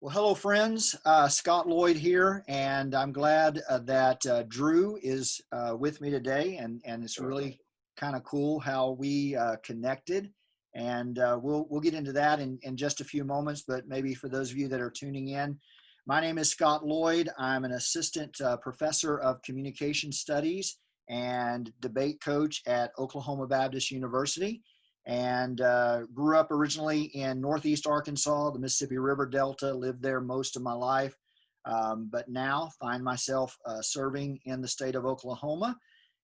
Well, hello, friends. Scott Loyd here, and I'm glad that Drew is with me today, and it's really kind of cool how we connected, and we'll get into that in just a few moments. But maybe for those of you that are tuning in, my name is Scott Loyd. I'm an assistant professor of communication studies and debate coach at Oklahoma Baptist University, and grew up originally in Northeast Arkansas, the Mississippi River Delta, lived there most of my life, but now find myself serving in the state of Oklahoma.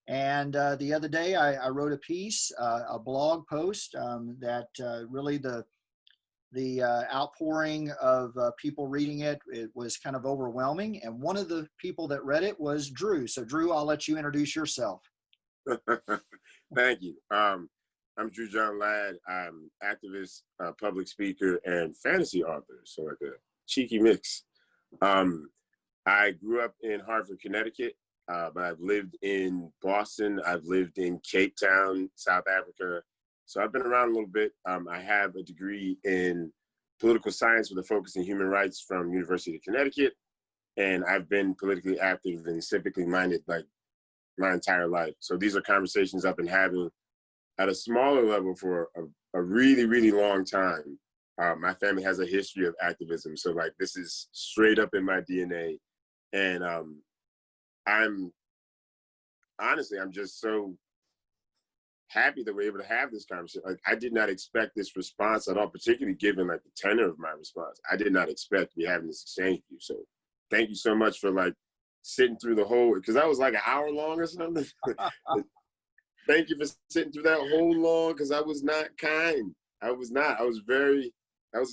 And the other day I wrote a piece, a blog post that really the outpouring of people reading it was kind of overwhelming. And one of the people that read it was Drew. So Drew, I'll let you introduce yourself. Thank you. I'm Drew John Ladd. I'm activist, public speaker, and fantasy author. So like a cheeky mix. I grew up in Hartford, Connecticut, but I've lived in Boston. I've lived in Cape Town, South Africa. So I've been around a little bit. I have a degree in political science with a focus in human rights from University of Connecticut. And I've been politically active and civically minded like my entire life. So these are conversations I've been having at a smaller level for a really, really long time. My family has a history of activism. So like, this is straight up in my DNA. And I'm just so happy that we're able to have this conversation. Like, I did not expect this response at all, particularly given like the tenor of my response. I did not expect to be having this exchange with you. So thank you so much for like sitting through the whole, because that was like an hour long or something. Thank you for sitting through that whole long, because I was not kind. I was not. I was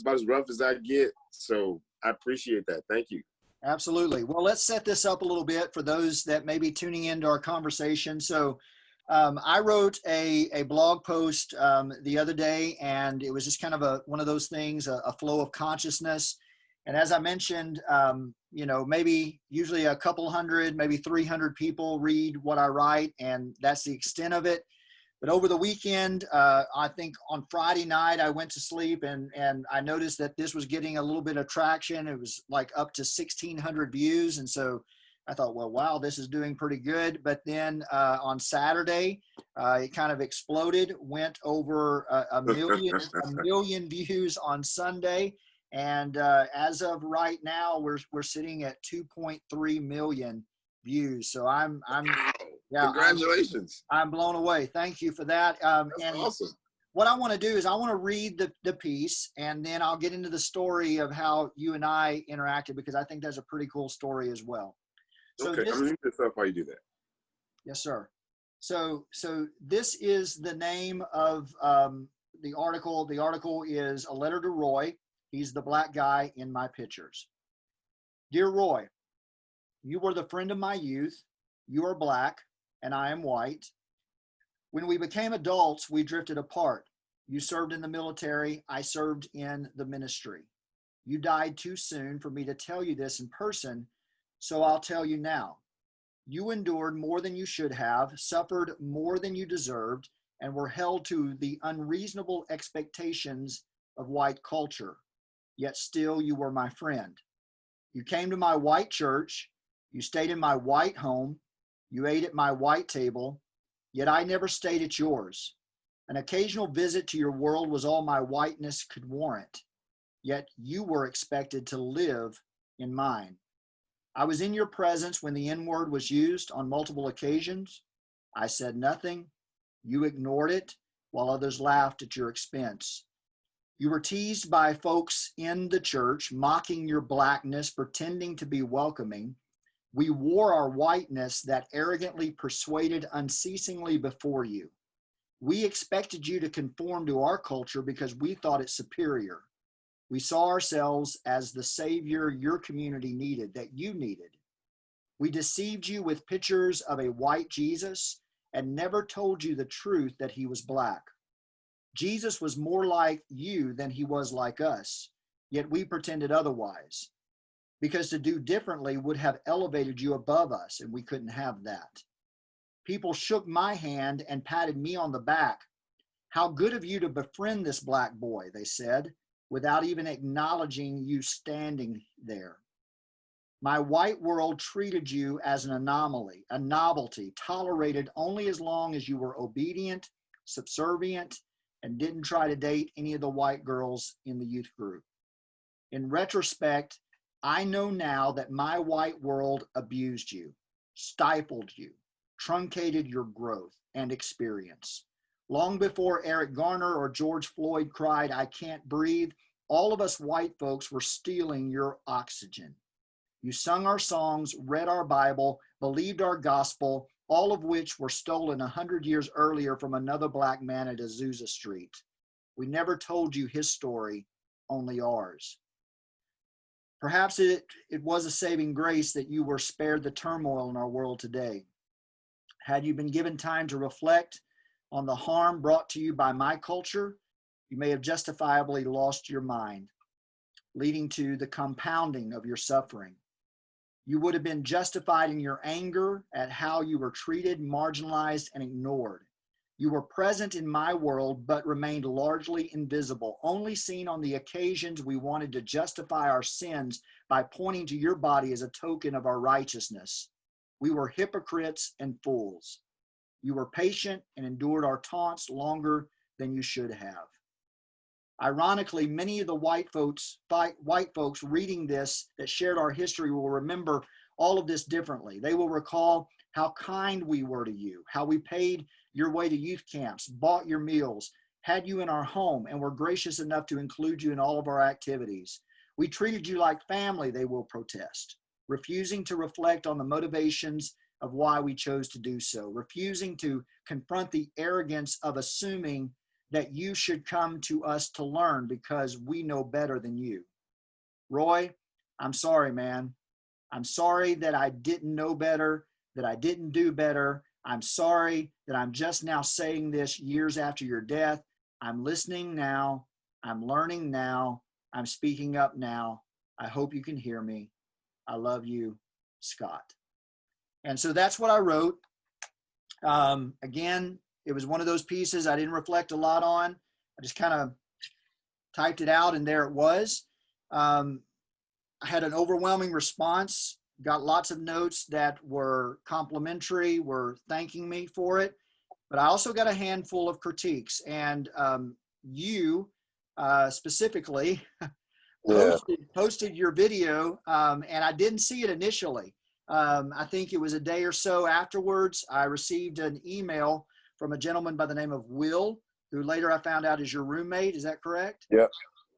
about as rough as I get. So I appreciate that. Thank you. Absolutely. Well, let's set this up a little bit for those that may be tuning into our conversation. So I wrote a blog post the other day, and it was just kind of one of those things, a flow of consciousness. And as I mentioned, maybe usually a couple hundred, maybe 300 people read what I write, and that's the extent of it. But over the weekend, I think on Friday night, I went to sleep and I noticed that this was getting a little bit of traction. It was like up to 1,600 views. And so I thought, well, wow, this is doing pretty good. But then on Saturday, it kind of exploded, went over a million views on Sunday. And as of right now, we're sitting at 2.3 million views. So Wow. Congratulations. I'm blown away. Thank you for that. That's awesome. What I want to do is I want to read the piece, and then I'll get into the story of how you and I interacted, because I think that's a pretty cool story as well. So okay, I'm going to read this up while you do that. Yes, sir. So this is the name of the article. The article is A Letter to Roy. He's the black guy in my pictures. Dear Roy, you were the friend of my youth. You are black and I am white. When we became adults, we drifted apart. You served in the military. I served in the ministry. You died too soon for me to tell you this in person, so I'll tell you now. You endured more than you should have, suffered more than you deserved, and were held to the unreasonable expectations of white culture. Yet still you were my friend. You came to my white church. You stayed in my white home. You ate at my white table. Yet I never stayed at yours. An occasional visit to your world was all my whiteness could warrant. Yet you were expected to live in mine. I was in your presence when the N-word was used on multiple occasions. I said nothing. You ignored it while others laughed at your expense. You were teased by folks in the church, mocking your blackness, pretending to be welcoming. We wore our whiteness that arrogantly persuaded unceasingly before you. We expected you to conform to our culture because we thought it superior. We saw ourselves as the savior your community needed, that you needed. We deceived you with pictures of a white Jesus and never told you the truth that he was black. Jesus was more like you than he was like us, yet we pretended otherwise, because to do differently would have elevated you above us, and we couldn't have that. People shook my hand and patted me on the back. How good of you to befriend this black boy, they said. without even acknowledging you standing there. My white world treated you as an anomaly, a novelty, tolerated only as long as you were obedient, subservient, and didn't try to date any of the white girls in the youth group. In retrospect, I know now that my white world abused you, stifled you, truncated your growth and experience. Long before Eric Garner or George Floyd cried, "I can't breathe," all of us white folks were stealing your oxygen. You sung our songs, read our Bible, believed our gospel, all of which were stolen 100 years earlier from another black man at Azusa Street. We never told you his story, only ours. Perhaps it was a saving grace that you were spared the turmoil in our world today. Had you been given time to reflect on the harm brought to you by my culture, you may have justifiably lost your mind, leading to the compounding of your suffering. You would have been justified in your anger at how you were treated, marginalized, and ignored. You were present in my world, but remained largely invisible, only seen on the occasions we wanted to justify our sins by pointing to your body as a token of our righteousness. We were hypocrites and fools. You were patient and endured our taunts longer than you should have. Ironically, many of the white folks reading this that shared our history will remember all of this differently. They will recall how kind we were to you, how we paid your way to youth camps, bought your meals, had you in our home, and were gracious enough to include you in all of our activities. We treated you like family, they will protest, refusing to reflect on the motivations of why we chose to do so, refusing to confront the arrogance of assuming that you should come to us to learn because we know better than you. Roy, I'm sorry, man. I'm sorry that I didn't know better, that I didn't do better. I'm sorry that I'm just now saying this years after your death. I'm listening now. I'm learning now. I'm speaking up now. I hope you can hear me. I love you, Scott. And so that's what I wrote. Again, it was one of those pieces I didn't reflect a lot on. I just kind of typed it out and there it was. I had an overwhelming response, got lots of notes that were complimentary, were thanking me for it. But I also got a handful of critiques. And you specifically posted your video, and I didn't see it initially. I think it was a day or so afterwards, I received an email from a gentleman by the name of Will, who later I found out is your roommate. Is that correct? Yep,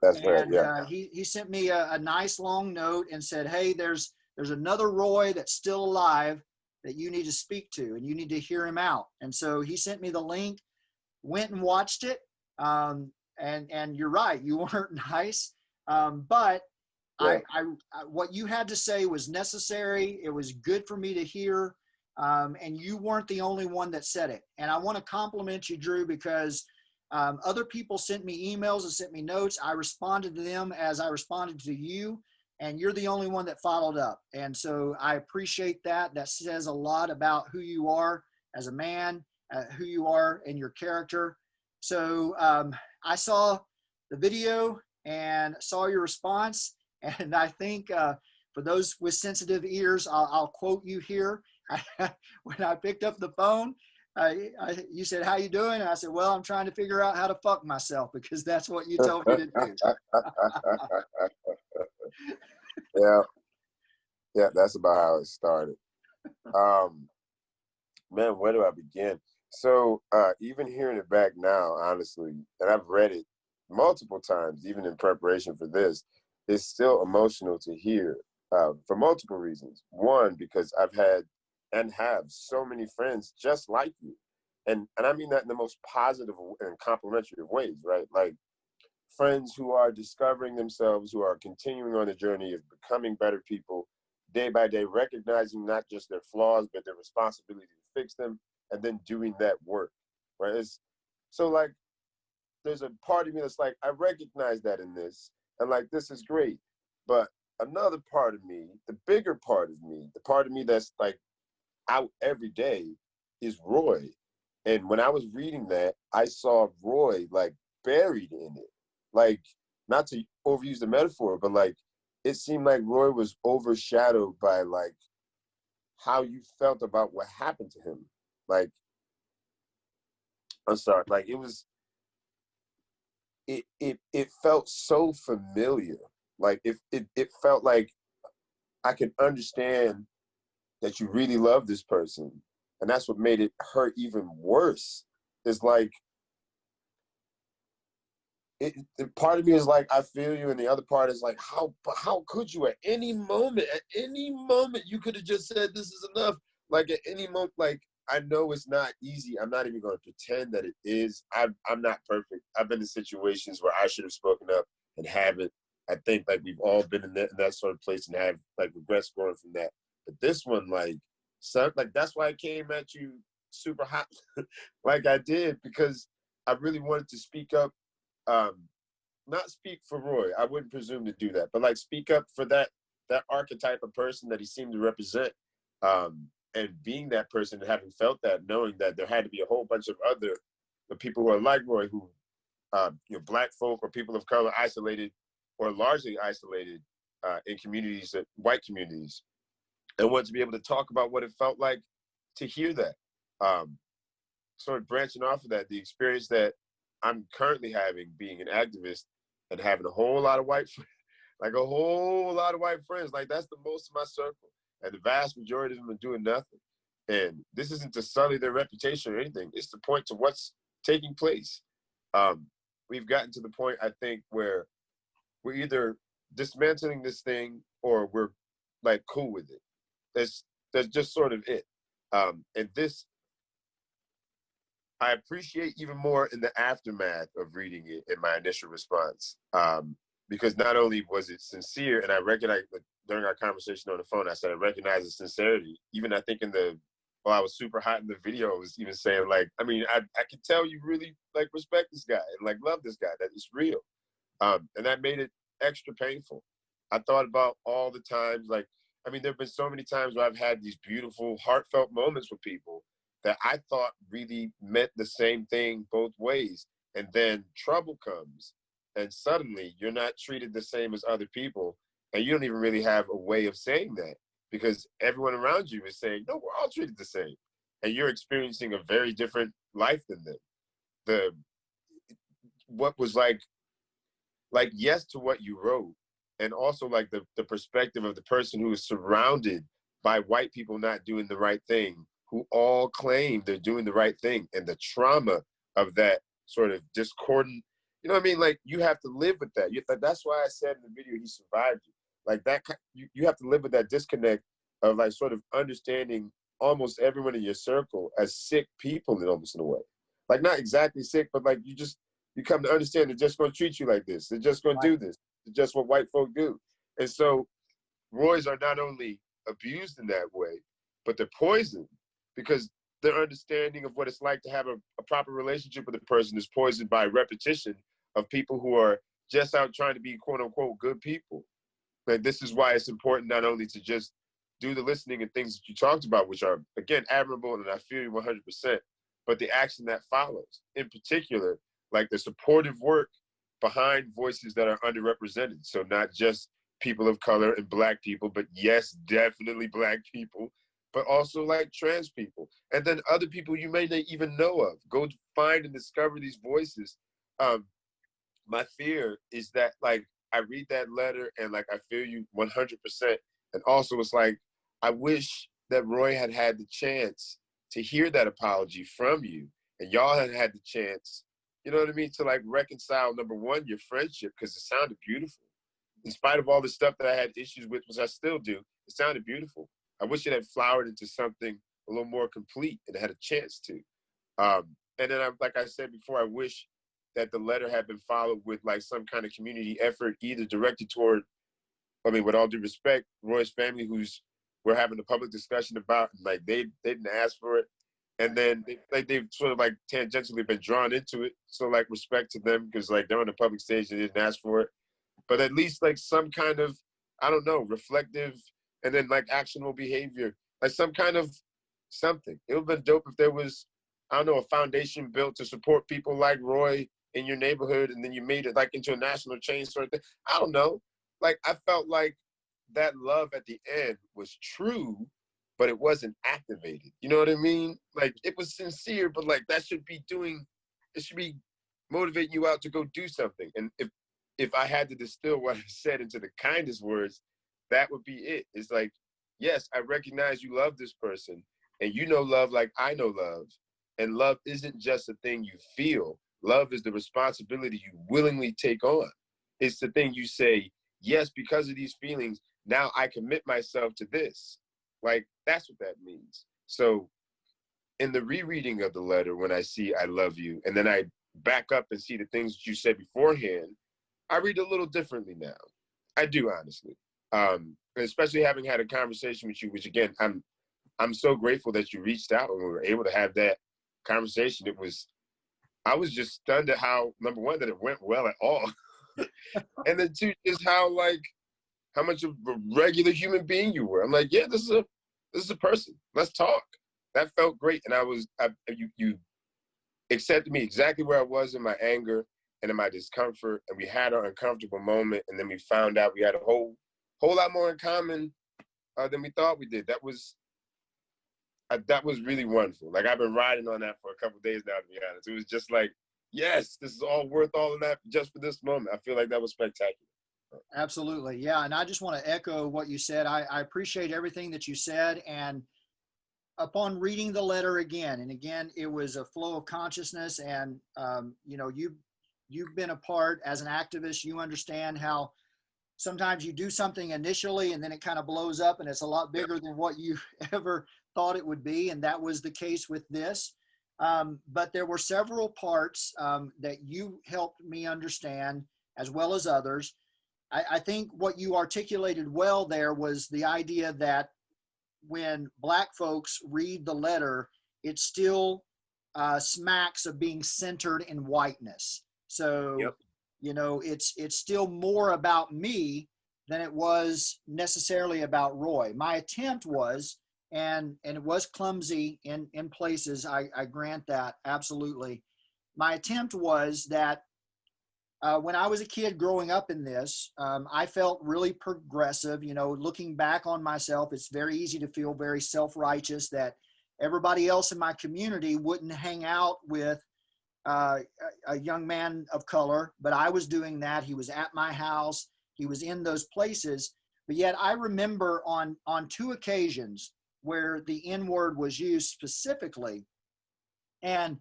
that's right. Yeah. He sent me a nice long note and said, "Hey, there's another Roy that's still alive that you need to speak to, and you need to hear him out." And so he sent me the link, went and watched it. And you're right, you weren't nice, but yeah. I what you had to say was necessary. It was good for me to hear. And you weren't the only one that said it. And I want to compliment you, Drew, because other people sent me emails and sent me notes. I responded to them as I responded to you, and you're the only one that followed up. And so I appreciate that. That says a lot about who you are as a man, who you are and your character. So I saw the video and saw your response. And I think for those with sensitive ears, I'll quote you here. When I picked up the phone, you said, "How you doing?" And I said, "Well, I'm trying to figure out how to fuck myself," because that's what you told me to do. Yeah, that's about how it started. Man, where do I begin? So even hearing it back now, honestly, and I've read it multiple times, even in preparation for this, it's still emotional to hear for multiple reasons. One, because I've had and have so many friends just like you. And I mean that in the most positive and complimentary of ways, right? Like friends who are discovering themselves, who are continuing on the journey of becoming better people day by day, recognizing not just their flaws, but their responsibility to fix them, and then doing that work, right? So like, there's a part of me that's like, I recognize that in this, and like, this is great. But another part of me, the bigger part of me, the part of me that's like, out every day is Roy. And when I was reading that, I saw Roy like buried in it. Like not to overuse the metaphor, but like, it seemed like Roy was overshadowed by like how you felt about what happened to him. Like, I'm sorry, like it felt so familiar. Like it felt like I could understand that you really love this person. And that's what made it hurt even worse. It's like, part of me is like, I feel you, and the other part is like, how could you at any moment you could have just said this is enough. Like at any moment, like, I know it's not easy. I'm not even going to pretend that it is. I'm not perfect. I've been in situations where I should have spoken up and haven't. I think like we've all been in that sort of place and have like regrets growing from that. But this one, like, son, like that's why I came at you super hot, like I did, because I really wanted to speak up. Not speak for Roy. I wouldn't presume to do that, but like speak up for that archetype of person that he seemed to represent. And being that person and having felt that, knowing that there had to be a whole bunch of other people who are like Roy, who Black folk or people of color isolated or largely isolated in communities, white communities, and want to be able to talk about what it felt like to hear that. Sort of branching off of that, the experience that I'm currently having being an activist and having a whole lot of white friends, like that's the most of my circle. And the vast majority of them are doing nothing. And this isn't to sully their reputation or anything. It's to point to what's taking place. We've gotten to the point, I think, where we're either dismantling this thing or we're like cool with it. That's just sort of it. And this, I appreciate even more in the aftermath of reading it in my initial response, because not only was it sincere, and I recognize during our conversation on the phone, I said I recognize the sincerity. Even I think while I was super hot in the video, I was even saying like, I mean, I could tell you really like respect this guy and like love this guy, that it's real. And that made it extra painful. I thought about all the times, like, I mean, there've been so many times where I've had these beautiful, heartfelt moments with people that I thought really meant the same thing both ways. And then trouble comes and suddenly you're not treated the same as other people. And you don't even really have a way of saying that because everyone around you is saying, no, we're all treated the same. And you're experiencing a very different life than them. What was like yes to what you wrote, and also like the perspective of the person who is surrounded by white people not doing the right thing, who all claim they're doing the right thing, and the trauma of that sort of discordant, you know what I mean? Like you have to live with that. That's why I said in the video, he survived you. Like that, you have to live with that disconnect of like sort of understanding almost everyone in your circle as sick people in almost in a way. Like not exactly sick, but like you come to understand they're just going to treat you like this. They're just going to do this. It's just what white folk do. And so Roys are not only abused in that way, but they're poisoned because their understanding of what it's like to have a proper relationship with a person is poisoned by repetition of people who are just out trying to be quote unquote good people. Like this is why it's important not only to just do the listening and things that you talked about, which are again admirable and I feel you 100%, but the action that follows, in particular, like the supportive work behind voices that are underrepresented. So not just people of color and Black people, but yes, definitely Black people, but also like trans people. And then other people you may not even know of. Go find and discover these voices. My fear is that like, I read that letter and like, I feel you 100%. And also it's like, I wish that Roy had had the chance to hear that apology from you and y'all had had the chance, you know what I mean, to like reconcile, number one, your friendship, because it sounded beautiful. In spite of all the stuff that I had issues with, which I still do, it sounded beautiful. I wish it had flowered into something a little more complete and had a chance to. And then, like I said before, I wish that the letter had been followed with like some kind of community effort, either directed toward, I mean, with all due respect, Roy's family, we're having a public discussion about, like they didn't ask for it. And then they've sort of like tangentially been drawn into it. So like respect to them because like they're on the public stage, they didn't ask for it. But at least like some kind of, I don't know, reflective and then like actionable behavior, like some kind of something. It would have been dope if there was, I don't know, a foundation built to support people like Roy in your neighborhood, and then you made it like into a national chain sort of thing. I don't know. Like, I felt like that love at the end was true, but it wasn't activated. You know what I mean? Like, it was sincere, but like it should be motivating you out to go do something. And if I had to distill what I said into the kindest words, that would be it. It's like, yes, I recognize you love this person, and you know love like I know love. And love isn't just a thing you feel. Love is the responsibility you willingly take on. It's the thing you say, yes, because of these feelings, now I commit myself to this. Like, that's what that means. So in the rereading of the letter, when I see I love you, and then I back up and see the things that you said beforehand, I read a little differently now. I do, honestly. Especially having had a conversation with you, which again, I'm so grateful that you reached out and we were able to have that conversation. I was just stunned at how, number one, that it went well at all. And then two, just how much of a regular human being you were. I'm like, yeah, this is a person. Let's talk. That felt great. And you accepted me exactly where I was in my anger and in my discomfort. And we had our uncomfortable moment. And then we found out we had a whole lot more in common than we thought we did. That was really wonderful. Like, I've been riding on that for a couple of days now, to be honest. It was just like, yes, this is all worth all of that just for this moment. I feel like that was spectacular. Absolutely. Yeah. And I just want to echo what you said. I appreciate everything that you said. And upon reading the letter again, and again, it was a flow of consciousness. And, you've been a part as an activist. You understand how sometimes you do something initially and then it kind of blows up and it's a lot bigger than what you ever thought it would be. And that was the case with this. But there were several parts that you helped me understand, as well as others. I think what you articulated well there was the idea that when Black folks read the letter, it still smacks of being centered in whiteness. So, yep. It's still more about me than it was necessarily about Roy. My attempt was, and it was clumsy in places, I grant that, absolutely. My attempt was that when I was a kid growing up in this, I felt really progressive. Looking back on myself, it's very easy to feel very self-righteous that everybody else in my community wouldn't hang out with a young man of color, but I was doing that. He was at my house. He was in those places. But yet I remember on two occasions where the N-word was used specifically. And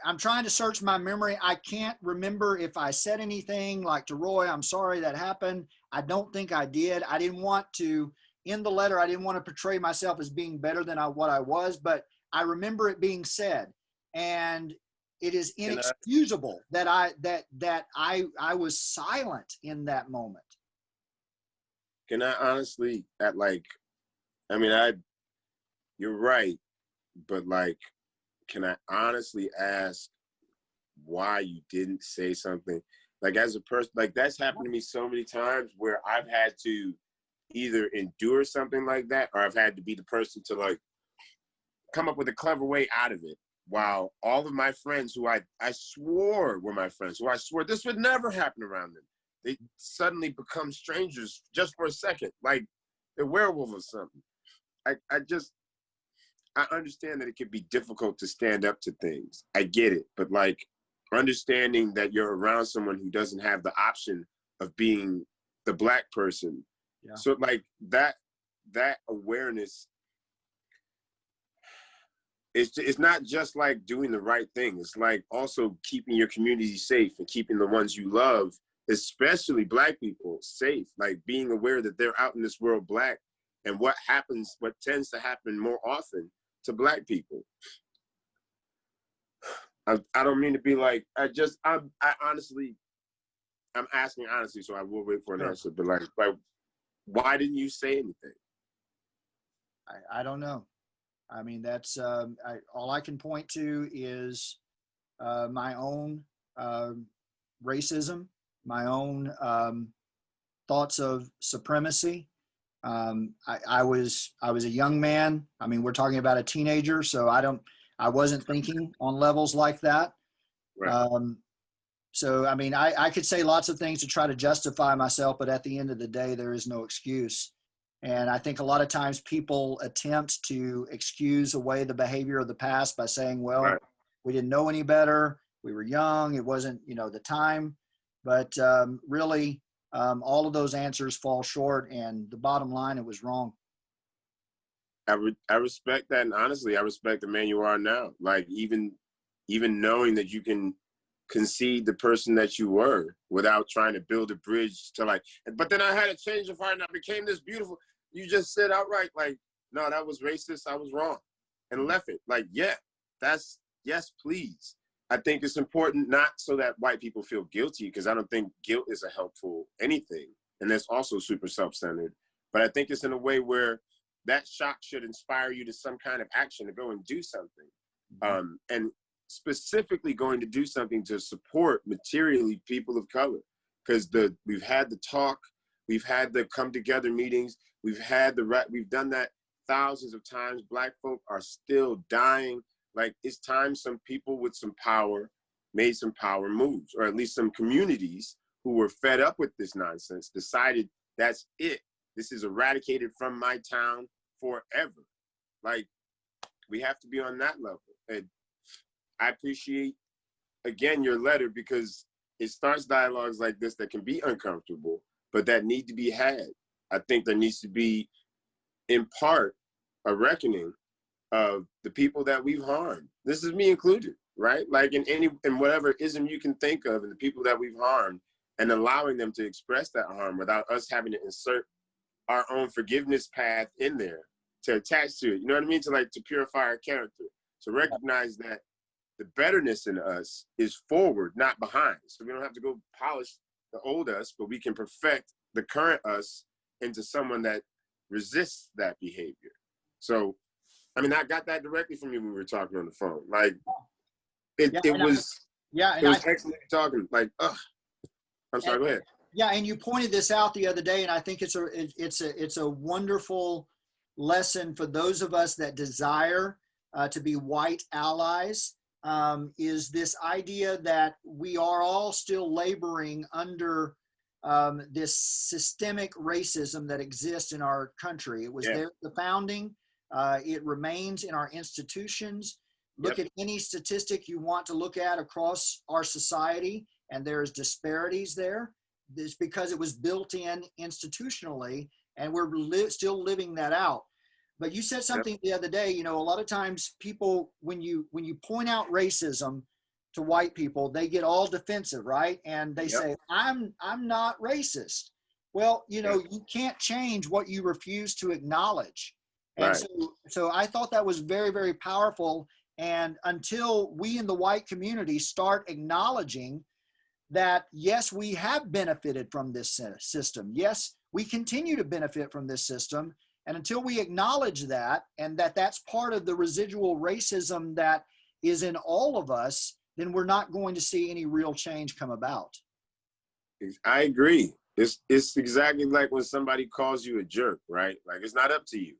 I'm trying to search my memory. I can't remember if I said anything like to Roy, I'm sorry that happened. I don't think I did. I didn't want to, in the letter, I didn't want to portray myself as being better than what I was, but I remember it being said. And it is inexcusable that I was silent in that moment. Can I honestly, you're right, but can I honestly ask why you didn't say something? Like, as a person, that's happened to me so many times where I've had to either endure something like that, or I've had to be the person to come up with a clever way out of it. While all of my friends who I swore were my friends, who I swore this would never happen around them, they suddenly become strangers just for a second, like they're werewolves or something. I understand that it can be difficult to stand up to things. I get it, but understanding that you're around someone who doesn't have the option of being the Black person. Yeah. So that awareness, it's not just doing the right thing. It's also keeping your community safe and keeping the ones you love, especially Black people, safe. Being aware that they're out in this world Black, and what tends to happen more often to Black people. I don't mean to be I'm asking honestly, so I will wait for an answer, but why didn't you say anything? I don't know. I mean, that's all I can point to is my own racism, my own thoughts of supremacy. I was a young man. I mean, we're talking about a teenager, so I wasn't thinking on levels like that. Right. So, I mean, I could say lots of things to try to justify myself, but at the end of the day, there is no excuse. And I think a lot of times people attempt to excuse away the behavior of the past by saying, well, Right. we didn't know any better. We were young. It wasn't, the time. But really, all of those answers fall short. And the bottom line, it was wrong. I respect that, and honestly, I respect the man you are now. Like even knowing that you can concede the person that you were without trying to build a bridge to like. But then I had a change of heart, and I became this beautiful. You just said outright, like, no, that was racist. I was wrong, and left it. Like, yeah, that's yes, please. I think it's important not so that white people feel guilty, because I don't think guilt is a helpful anything, and that's also super self-centered. But I think it's in a way where that shock should inspire you to some kind of action to go and do something. And specifically going to do something to support materially people of color. Because we've had the talk, we've had the come together meetings, we've done that thousands of times. Black folk are still dying. Like, it's time some people with some power made some power moves, or at least some communities who were fed up with this nonsense decided that's it. This is eradicated from my town forever. Like, we have to be on that level. And I appreciate, again, your letter, because it starts dialogues like this that can be uncomfortable, but that need to be had. I think there needs to be, in part, a reckoning of the people that we've harmed. This is me included, right? Like in whatever ism you can think of, and the people that we've harmed, and allowing them to express that harm without us having to insert our own forgiveness path in there to attach to it. You know what I mean? To purify our character. To recognize that the betterness in us is forward, not behind. So we don't have to go polish the old us, but we can perfect the current us into someone that resists that behavior. So, I mean, I got that directly from you when we were talking on the phone. Like, it was excellent talking. Like, I'm sorry, go ahead. Yeah, and you pointed this out the other day, and I think it's a wonderful lesson for those of us that desire to be white allies. Is this idea that we are all still laboring under this systemic racism that exists in our country. It was there at the founding. It remains in our institutions. Look at any statistic you want to look at across our society, and there's disparities there. It's because it was built in institutionally, and we're still living that out. But you said something the other day, a lot of times people, when you point out racism to white people, they get all defensive, right? And they say, I'm not racist. Well, you can't change what you refuse to acknowledge. And so I thought that was very, very powerful. And until we in the white community start acknowledging that, yes, we have benefited from this system. Yes, we continue to benefit from this system. And until we acknowledge that, and that's part of the residual racism that is in all of us, then we're not going to see any real change come about. I agree. It's exactly like when somebody calls you a jerk, right? Like, it's not up to you.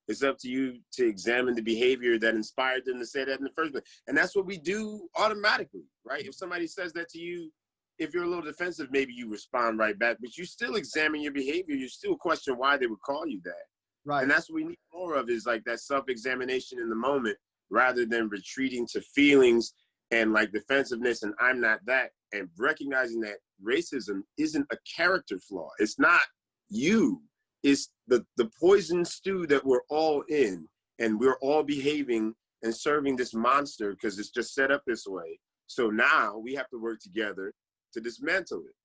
It's up to you to examine the behavior that inspired them to say that in the first place. And that's what we do automatically, right? If somebody says that to you, if you're a little defensive, maybe you respond right back, but you still examine your behavior. You still question why they would call you that. Right. And that's what we need more of, is like that self-examination in the moment, rather than retreating to feelings and like defensiveness and I'm not that, and recognizing that racism isn't a character flaw. It's not you. It's the poison stew that we're all in, and we're all behaving and serving this monster because it's just set up this way. So now we have to work together to dismantle it.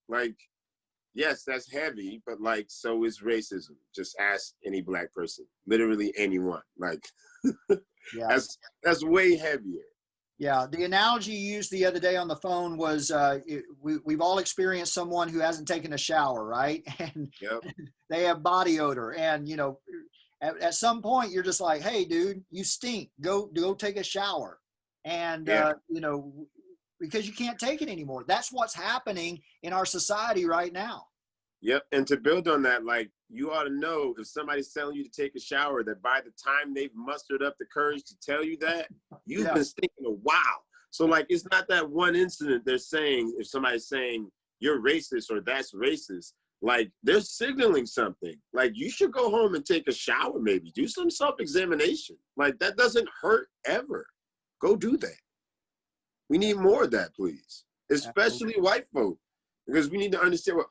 Like, yes, that's heavy, but like, so is racism. Just ask any Black person, literally anyone. Like, that's way heavier. Yeah, the analogy you used the other day on the phone was we've all experienced someone who hasn't taken a shower, right? And they have body odor, and at some point you're just like, hey, dude, you stink. Go take a shower, and because you can't take it anymore. That's what's happening in our society right now. Yep, and to build on that, like, you ought to know if somebody's telling you to take a shower, that by the time they've mustered up the courage to tell you that, you've been stinking a while. So like, it's not that one incident they're saying, if somebody's saying you're racist or that's racist, like they're signaling something. Like you should go home and take a shower, maybe do some self-examination. Like that doesn't hurt ever. Go do that. We need more of that, please. Especially white folk, because we need to understand what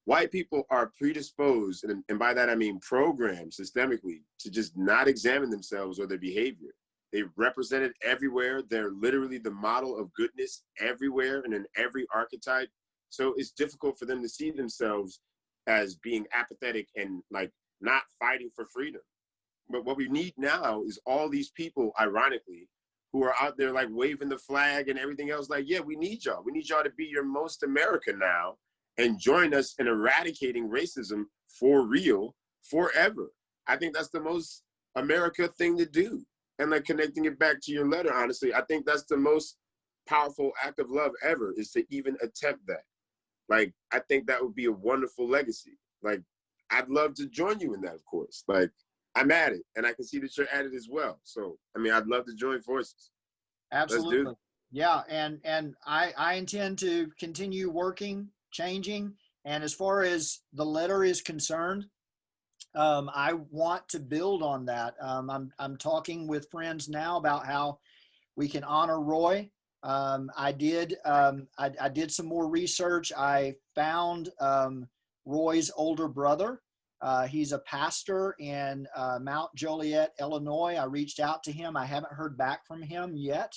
white people are predisposed, and by that I mean programmed systemically, to just not examine themselves or their behavior. They're represented everywhere. They're literally the model of goodness everywhere and in every archetype. So it's difficult for them to see themselves as being apathetic and like not fighting for freedom. But what we need now is all these people, ironically, who are out there like waving the flag and everything else. Like, yeah, we need y'all. We need y'all to be your most America now and join us in eradicating racism for real, forever. I think that's the most America thing to do. And like connecting it back to your letter, honestly, I think that's the most powerful act of love ever, is to even attempt that. Like, I think that would be a wonderful legacy. Like, I'd love to join you in that, of course. Like, I'm at it, and I can see that you're at it as well. So, I mean, I'd love to join forces. Absolutely. Let's do it. Yeah, and I intend to continue working, changing, and as far as the letter is concerned, I want to build on that. I'm talking with friends now about how we can honor Roy. I did some more research. I found Roy's older brother. He's a pastor in Mount Joliet, Illinois. I reached out to him. I haven't heard back from him yet,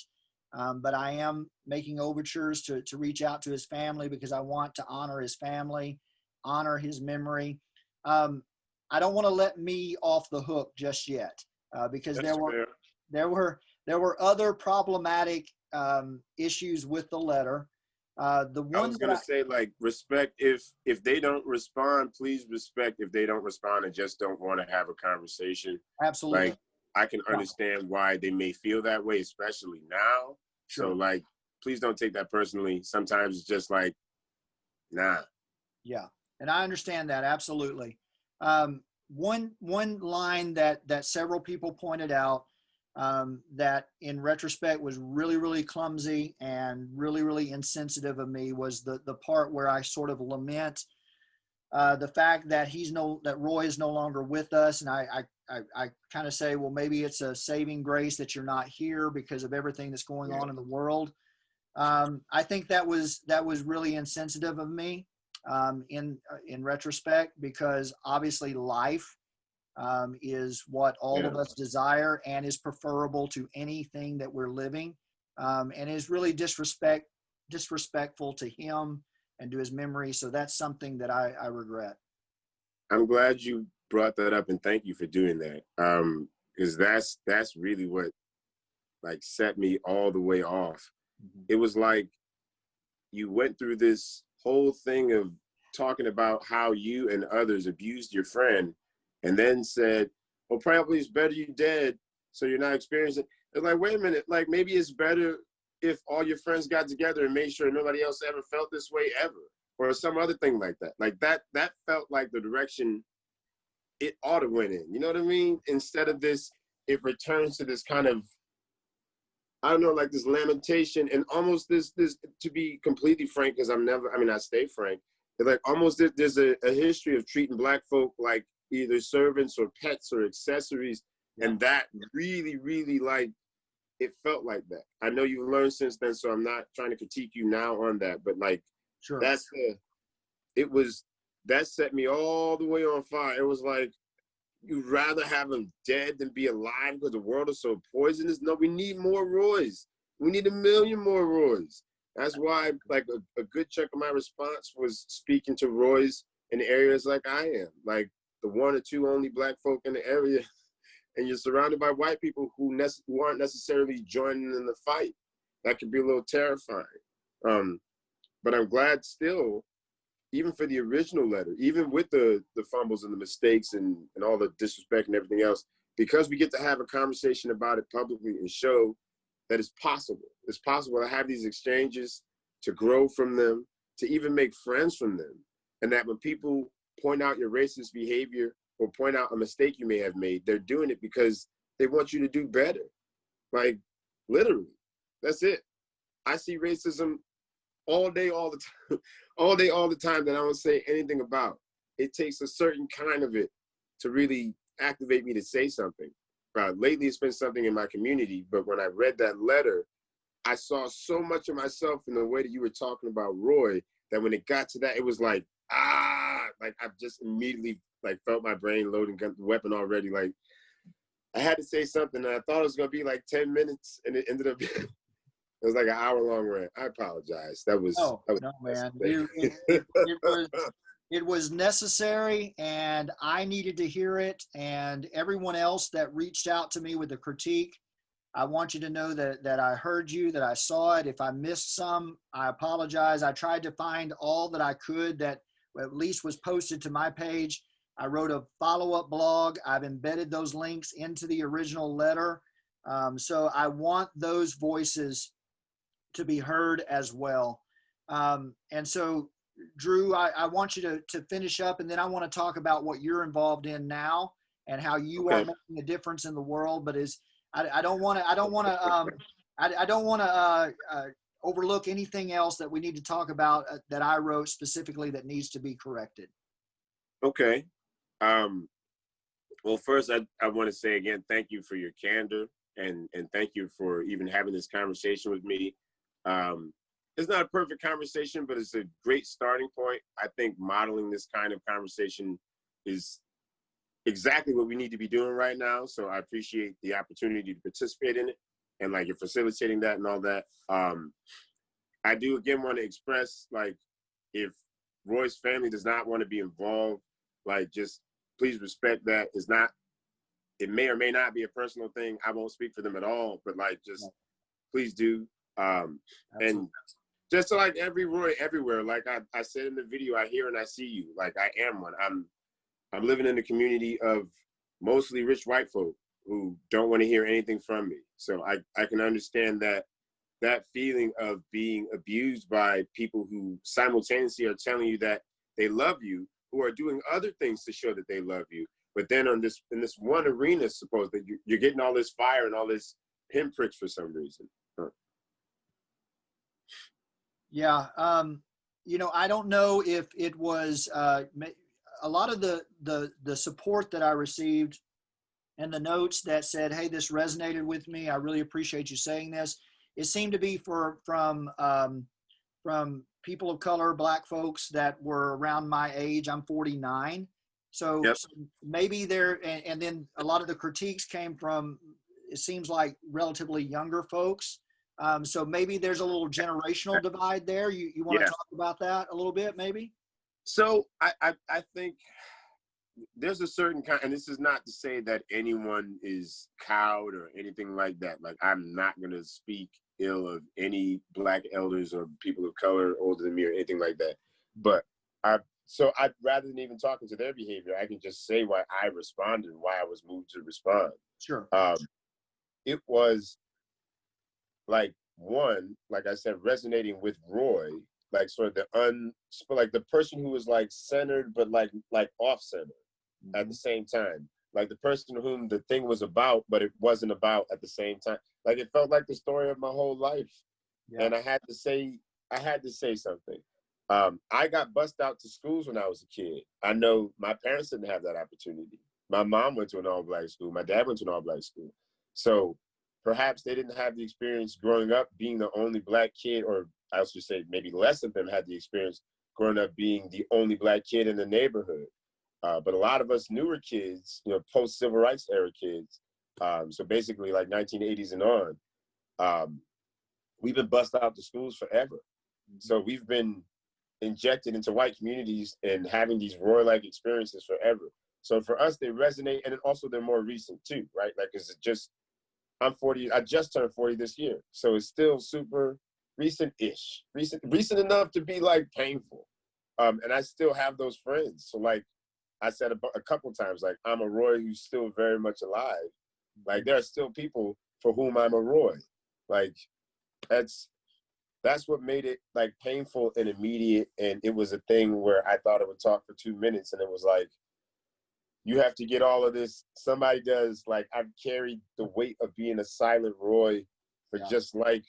but I am making overtures to reach out to his family because I want to honor his family, honor his memory. I don't want to let me off the hook just yet because That's there were other problematic issues with the letter. The one I was gonna say, like, respect if they don't respond, please respect if they don't respond and just don't want to have a conversation. Absolutely. Like, I can understand why they may feel that way, especially now. Sure. So like, please don't take that personally. Sometimes it's just like, nah. Yeah, and I understand that absolutely. One line that several people pointed out that in retrospect was really clumsy and really insensitive of me was the part where I sort of lament the fact that that Roy is no longer with us, and I kind of say, well, maybe it's a saving grace that you're not here because of everything that's going on in the world. I think that was really insensitive of me in retrospect, because obviously life is what all of us desire and is preferable to anything that we're living, and is really disrespectful to him and to his memory. So that's something that I regret. I'm glad you brought that up, and thank you for doing that. Because that's really what like set me all the way off. Mm-hmm. It was like you went through this whole thing of talking about how you and others abused your friend, and then said, well, probably it's better you dead so you're not experiencing. It's like, wait a minute, like maybe it's better if all your friends got together and made sure nobody else ever felt this way ever, or some other thing like that. Like that felt like the direction it ought to went in. You know what I mean? Instead of this, it returns to this kind of, I don't know, like this lamentation and almost this, to be completely frank, because I stay frank, like almost there's a history of treating Black folk like either servants or pets or accessories. And that really like, it felt like that. I know you've learned since then, so I'm not trying to critique you now on that, but like, sure, that set me all the way on fire. It was like, you'd rather have him dead than be alive because the world is so poisonous. No, we need more Roys. We need 1 million more Roys. That's why, like, a good chunk of my response was speaking to Roys in areas like I am, like the 1 or 2 only Black folk in the area, and you're surrounded by white people who aren't necessarily joining in the fight. That could be a little terrifying. But I'm glad still, even for the original letter, even with the fumbles and the mistakes and all the disrespect and everything else, because we get to have a conversation about it publicly and show that it's possible. It's possible to have these exchanges, to grow from them, to even make friends from them. And that when people point out your racist behavior or point out a mistake you may have made, they're doing it because they want you to do better. Like, literally. That's it. I see racism all day, all the time, all day, all the time that I don't say anything about. It takes a certain kind of it to really activate me to say something. Lately, it's been something in my community, but when I read that letter, I saw so much of myself in the way that you were talking about Roy, that when it got to that, it was like, like I just immediately like felt my brain loading the weapon already. Like I had to say something, and I thought it was gonna be like 10 minutes, and it ended up it was like an hour-long rant. I apologize. That was No, man. It was necessary, and I needed to hear it. And everyone else that reached out to me with a critique, I want you to know that I heard you, that I saw it. If I missed some, I apologize. I tried to find all that I could that at least was posted to my page. I wrote a follow-up blog. I've embedded those links into the original letter. So I want those voices to be heard as well. And so, Drew, I want you to finish up, and then I want to talk about what you're involved in now and how you are making a difference in the world. But I don't want to overlook anything else that we need to talk about that I wrote specifically that needs to be corrected. Okay. Well, first, I want to say again, thank you for your candor, and thank you for even having this conversation with me. It's not a perfect conversation, but it's a great starting point. I think modeling this kind of conversation is exactly what we need to be doing right now. So I appreciate the opportunity to participate in it, and like you're facilitating that and all that. I do again want to express, like, if Roy's family does not want to be involved, like, just please respect that. It may or may not be a personal thing. I won't speak for them at all, but like, just please do. And just so, like, every Roy everywhere, like I said in the video, I hear and I see you. Like, I am one. I'm living in a community of mostly rich white folk who don't want to hear anything from me. So I can understand that feeling of being abused by people who simultaneously are telling you that they love you, who are doing other things to show that they love you. But then in this one arena, suppose that you're getting all this fire and all this pinpricks for some reason. Yeah. I don't know if it was a lot of the support that I received and the notes that said, hey, this resonated with me. I really appreciate you saying this. It seemed to be from people of color, Black folks that were around my age. I'm 49. So, Yep. So maybe and then a lot of the critiques came from, it seems like, relatively younger folks. So maybe there's a little generational divide there. You want to talk about that a little bit, maybe? So I think there's a certain kind, and this is not to say that anyone is cowed or anything like that. Like, I'm not going to speak ill of any Black elders or people of color older than me or anything like that. But I'd rather than even talking to their behavior, I can just say why I responded and why I was moved to respond. Sure. It was like, one, like I said, resonating with Roy, like sort of the person who was like centered, but like off center at the same time. Like the person whom the thing was about, but it wasn't about at the same time. Like, it felt like the story of my whole life. Yeah. And I had to say something. I got bussed out to schools when I was a kid. I know my parents didn't have that opportunity. My mom went to an all-Black school. My dad went to an all-Black school. So perhaps they didn't have the experience growing up being the only Black kid, or I should say maybe less of them had the experience growing up being the only Black kid in the neighborhood. But a lot of us newer kids, post-civil rights era kids, so basically like 1980s and on, we've been bussed out to schools forever. So we've been injected into white communities and having these Roy-like experiences forever. So for us, they resonate, and also they're more recent too, right? Like, I'm 40, I just turned 40 this year. So it's still super recent-ish, recent enough to be like painful. And I still have those friends. So like I said a couple times, like, I'm a Roy who's still very much alive. Like, there are still people for whom I'm a Roy. Like, that's what made it like painful and immediate. And it was a thing where I thought it would talk for 2 minutes, and it was like, you have to get all of this. Somebody does, like, I've carried the weight of being a silent Roy for just like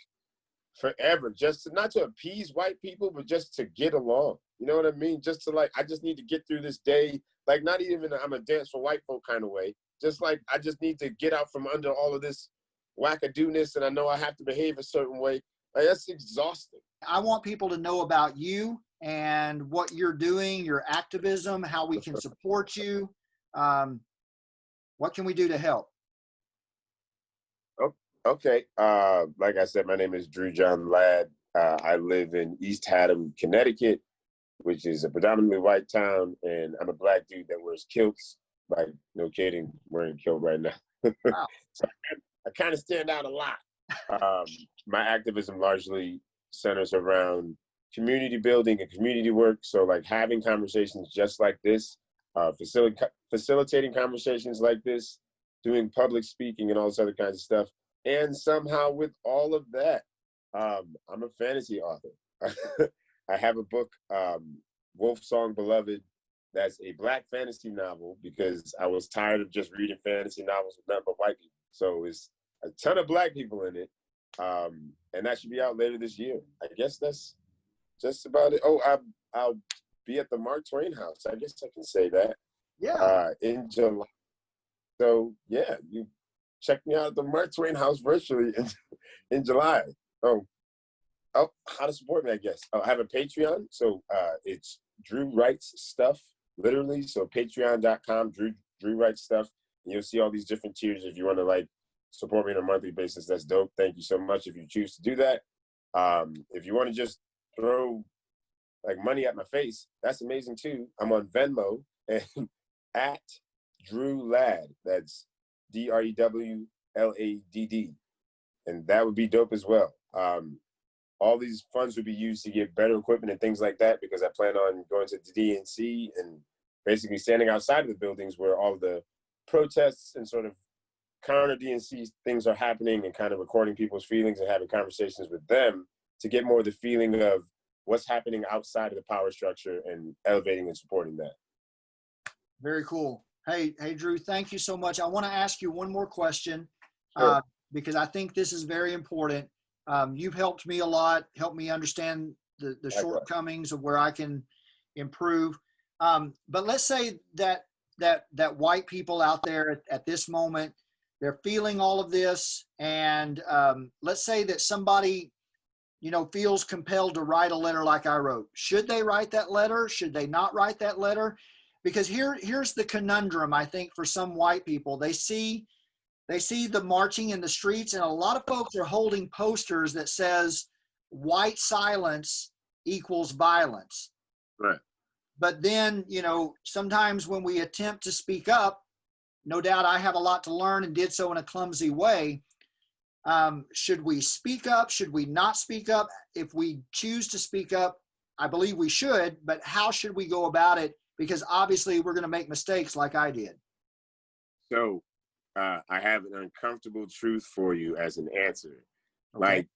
forever, just to, not to appease white people, but just to get along. You know what I mean? Just to like, I just need to get through this day. Like, not even I'm a dance for white folk kind of way. Just like, I just need to get out from under all of this wackadoodness, and I know I have to behave a certain way. Like, that's exhausting. I want people to know about you and what you're doing, your activism, how we can support you. What can we do to help? Okay. Like I said, my name is Drew John Ladd. I live in East Haddam, Connecticut, which is a predominantly white town, and I'm a Black dude that wears kilts. Like, no kidding, wearing a kilt right now. Wow. So I kind of stand out a lot. My activism largely centers around community building and community work. So like having conversations just like this, facilitating conversations like this, doing public speaking and all this other kinds of stuff. And somehow with all of that, I'm a fantasy author. I have a book, Wolf Song Beloved, that's a Black fantasy novel because I was tired of just reading fantasy novels with nothing but white people. So it's a ton of Black people in it. And that should be out later this year. I guess that's just about it. Oh, I'll be at the Mark Twain House. I guess I can say that. Yeah. In July. So yeah, you check me out at the Mark Twain House virtually in July. Oh, how to support me, I guess. Oh, I have a Patreon. So it's Drew Writes Stuff, literally. So patreon.com, Drew Writes Stuff. And you'll see all these different tiers if you want to like support me on a monthly basis. That's dope. Thank you so much if you choose to do that. If you want to just throw like money at my face, that's amazing too. I'm on Venmo and at Drew Ladd. That's DREWLADD. And that would be dope as well. All these funds would be used to get better equipment and things like that, because I plan on going to the DNC and basically standing outside of the buildings where all the protests and sort of counter DNC things are happening, and kind of recording people's feelings and having conversations with them to get more of the feeling of what's happening outside of the power structure and elevating and supporting that. Very cool. Hey, Drew, thank you so much. I want to ask you one more question, Sure. Because I think this is very important. You've helped me a lot, helped me understand the shortcomings of where I can improve. But let's say that white people out there at this moment, they're feeling all of this, and let's say that somebody, feels compelled to write a letter like I wrote. Should they write that letter? Should they not write that letter? Because here's the conundrum, I think, for some white people. They see the marching in the streets, and a lot of folks are holding posters that says white silence equals violence. Right. But then, sometimes when we attempt to speak up, no doubt I have a lot to learn and did so in a clumsy way. Should we speak up? Should we not speak up? If we choose to speak up, I believe we should, but how should we go about it? Because obviously we're going to make mistakes like I did. So I have an uncomfortable truth for you as an answer. Okay. Like,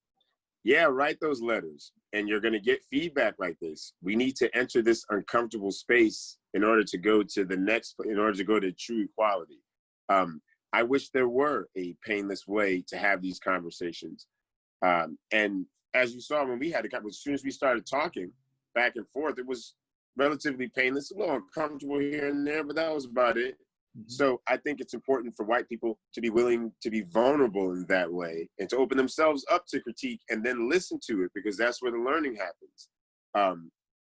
yeah, write those letters, and you're going to get feedback like this. We need to enter this uncomfortable space in order to go to the next, in order to go to true equality. I wish there were a painless way to have these conversations. And as you saw, when we had as soon as we started talking back and forth, it was relatively painless, a little uncomfortable here and there, but that was about it. Mm-hmm. So I think it's important for white people to be willing to be vulnerable in that way and to open themselves up to critique and then listen to it, because that's where the learning happens.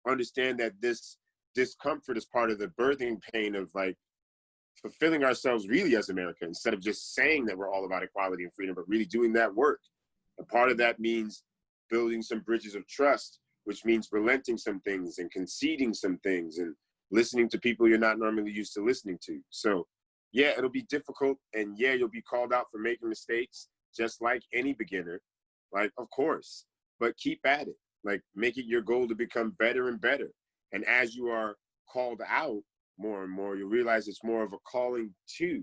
Understand that this discomfort is part of the birthing pain of like fulfilling ourselves really as America, instead of just saying that we're all about equality and freedom, but really doing that work. And part of that means building some bridges of trust, which means relenting some things and conceding some things and listening to people you're not normally used to listening to. So yeah, it'll be difficult, and yeah, you'll be called out for making mistakes, just like any beginner, like, of course, but keep at it. Like, make it your goal to become better and better. And as you are called out more and more, you realize it's more of a calling to,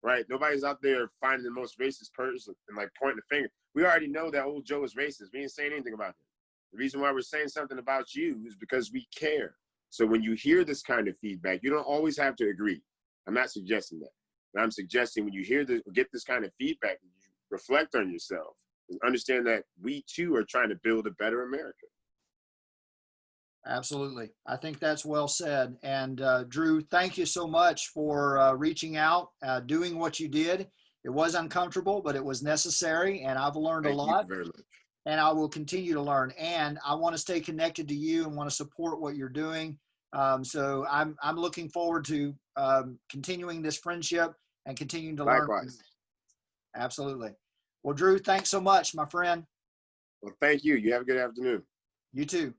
right? Nobody's out there finding the most racist person and like pointing the finger. We already know that old Joe is racist. We ain't saying anything about him. The reason why we're saying something about you is because we care. So when you hear this kind of feedback, you don't always have to agree. I'm not suggesting that. But I'm suggesting when you hear this, get this kind of feedback, you reflect on yourself understand that we too are trying to build a better America. Absolutely. I think that's well said. And Drew, thank you so much for reaching out, doing what you did. It was uncomfortable, but it was necessary. And I've learned a Thank you lot. very much. And I will continue to learn. And I want to stay connected to you and want to support what you're doing. So I'm looking forward to continuing this friendship and continuing to learn. Likewise. Absolutely. Well, Drew, thanks so much, my friend. Well, thank you. You have a good afternoon. You too.